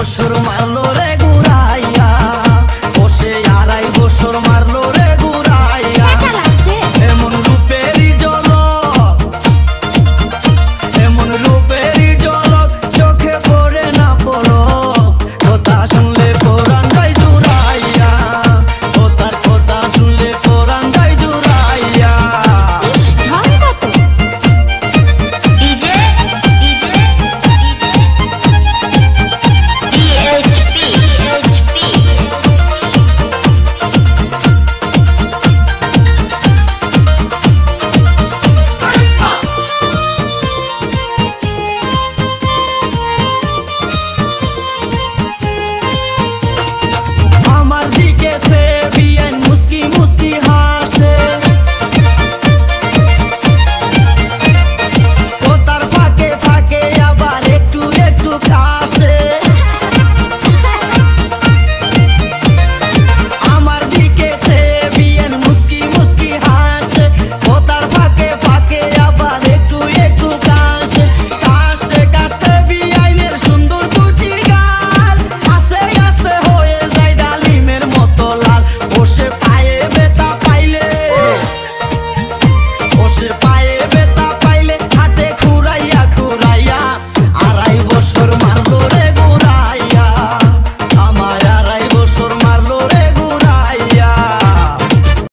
বছর মারলো রে ঘুরাইয়া, বসে 2.5 বছর মারলো রে ঘুরাইয়া। এমন রূপেরই ঝলক, এমন রূপেরই ঝলক চোখে পড়ে না পড়ো, কথা শুনলে পড়া